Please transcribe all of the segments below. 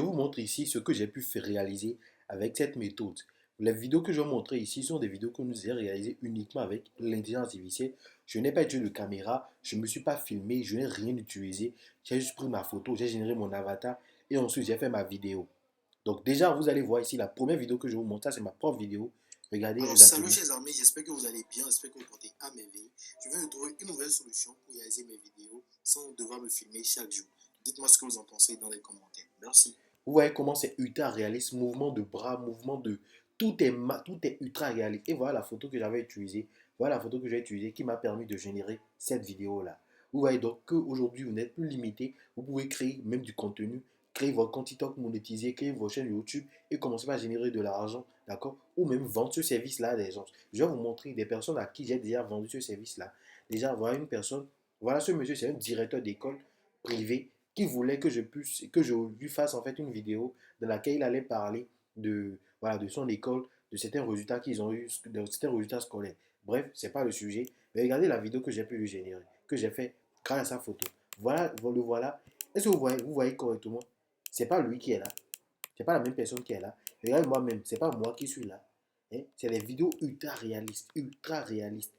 Je vous montre ici ce que j'ai pu faire réaliser avec cette méthode. Les vidéos que je vais montrer ici sont des vidéos que nous avons réalisées uniquement avec l'intelligence artificielle. Je n'ai pas utilisé de caméra, je ne me suis pas filmé, je n'ai rien utilisé. J'ai juste pris ma photo, j'ai généré mon avatar et ensuite j'ai fait ma vidéo. Donc déjà, vous allez voir ici la première vidéo que je vous montre, ça c'est ma propre vidéo. Regardez Alors, salut exactement. chers amis, j'espère que vous allez bien, j'espère que vous portez à merveille. Je viens de trouver une nouvelle solution pour réaliser mes vidéos sans devoir me filmer chaque jour. Dites-moi ce que vous en pensez dans les commentaires. Merci. Vous voyez comment c'est ultra réaliste, mouvement de bras, mouvement de... tout est ultra réaliste. Et voilà la photo que j'avais utilisée. Voilà la photo que j'ai utilisée qui m'a permis de générer cette vidéo-là. Vous voyez donc qu'aujourd'hui, vous n'êtes plus limité. Vous pouvez créer même du contenu, créer votre compte TikTok monétisé, créer votre chaîne YouTube et commencer à générer de l'argent, d'accord? Ou même vendre ce service-là à des gens. Je vais vous montrer des personnes à qui j'ai déjà vendu ce service-là. Déjà, voilà une personne, voilà ce monsieur, c'est un directeur d'école privée qui voulait que je lui fasse en fait une vidéo dans laquelle il allait parler de, voilà, de son école, de certains résultats qu'ils ont eu, de certains résultats scolaires. Bref, c'est pas le sujet. Mais regardez la vidéo que j'ai pu lui générer, que j'ai fait grâce à sa photo. Voilà, le voilà. Est-ce que vous voyez correctement? C'est pas lui qui est là. C'est pas la même personne qui est là. Regardez moi-même, c'est pas moi qui suis là. Hein? C'est des vidéos ultra réalistes,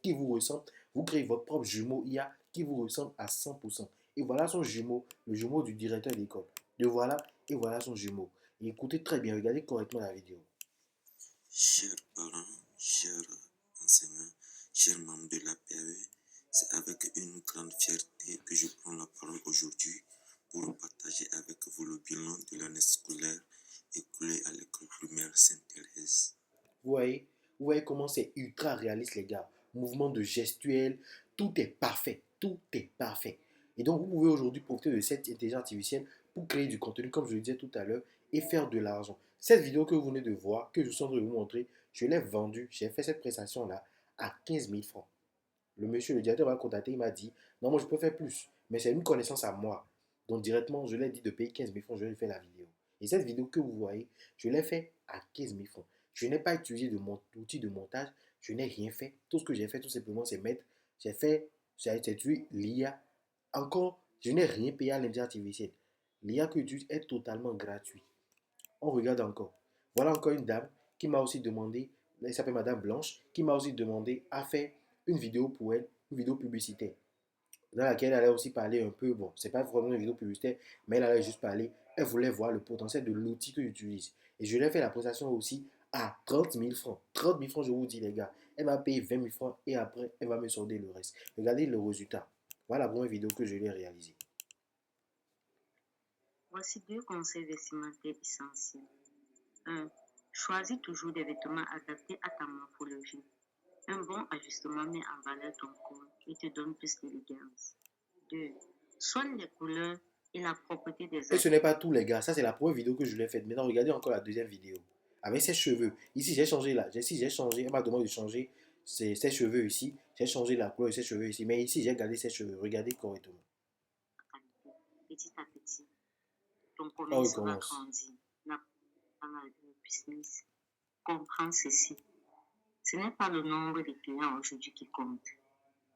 qui vous ressemblent. Vous créez votre propre jumeau IA qui vous ressemble à 100%. Et voilà son jumeau, le jumeau du directeur d'école. Le voilà, et voilà son jumeau. Et écoutez très bien, regardez correctement la vidéo. Chers parents, chers enseignants, chers membres de la PAE, c'est avec une grande fierté que je prends la parole aujourd'hui pour partager avec vous le bilan de l'année scolaire écoulée à l'école primaire Sainte-Thérèse. Vous voyez, vous voyez comment c'est ultra réaliste, les gars. Mouvement de gestuelle, tout est parfait. Tout est parfait. Et donc, vous pouvez aujourd'hui profiter de cette intelligence artificielle pour créer du contenu, comme je le disais tout à l'heure, et faire de l'argent. Cette vidéo que vous venez de voir, que je suis en train de vous montrer, je l'ai vendue, j'ai fait cette prestation-là à 15 000 francs. Le monsieur, le directeur m'a contacté, il m'a dit, non, moi je peux faire plus, mais c'est une connaissance à moi. Donc directement, je lui ai dit de payer 15 000 francs, je lui ai fait la vidéo. Et cette vidéo que vous voyez, je l'ai fait à 15 000 francs. Je n'ai pas utilisé d'outil de montage, je n'ai rien fait. Tout ce que j'ai fait, tout simplement, c'est mettre, j'ai utilisé l'IA. Encore, je n'ai rien payé à l'intelligence artificielle. L'IA que j'utilise est totalement gratuit. On regarde encore. Voilà encore une dame qui m'a aussi demandé, elle s'appelle Madame Blanche, qui m'a aussi demandé à faire une vidéo pour elle, une vidéo publicitaire, dans laquelle elle allait aussi parler un peu, bon, c'est pas vraiment une vidéo publicitaire, mais elle allait juste parler, elle voulait voir le potentiel de l'outil que j'utilise. Et je lui ai fait la présentation aussi à 30 000 francs. 30 000 francs, je vous dis, les gars. Elle m'a payé 20 000 francs et après, elle va me solder le reste. Regardez le résultat. Voilà la première vidéo que je lui ai réalisée. Voici deux conseils vestimentaires essentiels. 1. Choisis toujours des vêtements adaptés à ta morphologie. Un bon ajustement met en valeur ton corps et te donne plus d'élégance. 2. Soigne les couleurs et la propreté des Et ce habits. n'est pas tout, les gars. Ça, c'est la première vidéo que je lui ai faite. Maintenant, regardez encore la deuxième vidéo. Avec ses cheveux. Ici, j'ai changé là. Ici, j'ai changé. Elle m'a demandé de changer ses cheveux ici. J'ai changé la couleur de ses cheveux ici. Mais ici, j'ai gardé ses cheveux. Regardez correctement. Petit à petit, ton On commerce va recommence. grandir. Dans la business, comprends ceci. Ce n'est pas le nombre de clients aujourd'hui qui compte,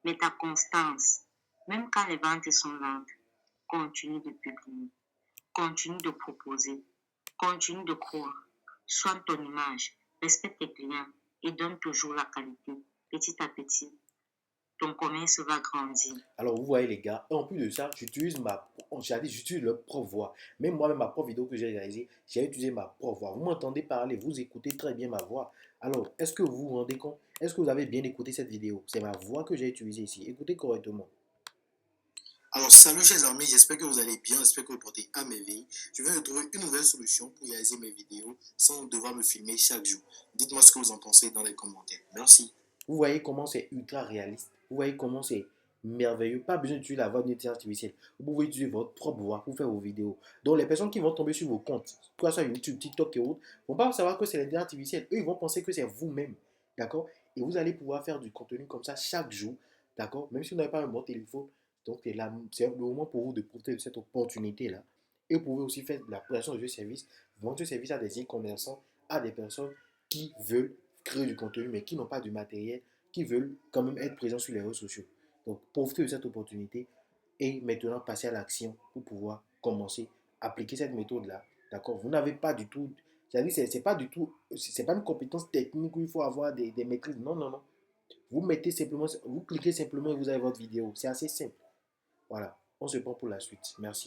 mais ta constance. Même quand les ventes sont lentes, continue de publier, continue de proposer, continue de croire. Soigne ton image, respecte tes clients et donne toujours la qualité. Petit à petit, ton commerce va grandir. Alors, vous voyez, les gars. Et en plus de ça, j'utilise leur propre voix. Même moi-même, ma propre vidéo que j'ai réalisée, j'ai utilisé ma propre voix. Vous m'entendez parler, vous écoutez très bien ma voix. Alors, est-ce que vous vous rendez compte? Est-ce que vous avez bien écouté cette vidéo? C'est ma voix que j'ai utilisée ici. Écoutez correctement. Alors, salut chers amis, j'espère que vous allez bien, j'espère que vous portez à merveille. Je viens de trouver une nouvelle solution pour réaliser mes vidéos sans devoir me filmer chaque jour. Dites-moi ce que vous en pensez dans les commentaires. Merci. Vous voyez comment c'est ultra réaliste. Vous voyez comment c'est merveilleux. Pas besoin d'utiliser la voix d'une intelligence artificielle. Vous pouvez utiliser votre propre voix pour faire vos vidéos. Donc les personnes qui vont tomber sur vos comptes, que ce soit YouTube, TikTok et autres, ne vont pas savoir que c'est l'intelligence artificielle. Eux, ils vont penser que c'est vous-même. D'accord? Et vous allez pouvoir faire du contenu comme ça chaque jour. D'accord? Même si vous n'avez pas un bon téléphone. Donc c'est le moment pour vous de profiter de cette opportunité-là. Et vous pouvez aussi faire de la création de services, vendre ce service à des e-commerçants, à des personnes qui veulent créer du contenu, mais qui n'ont pas du matériel, qui veulent quand même être présents sur les réseaux sociaux. Donc, profitez de cette opportunité et maintenant passer à l'action pour pouvoir commencer à appliquer cette méthode-là D'accord? Vous n'avez pas du tout, c'est-à-dire c'est pas du tout, c'est pas une compétence technique où il faut avoir des maîtrises. Non, non, non. Vous mettez simplement, vous cliquez simplement et vous avez votre vidéo. C'est assez simple. Voilà. On se prend pour la suite. Merci.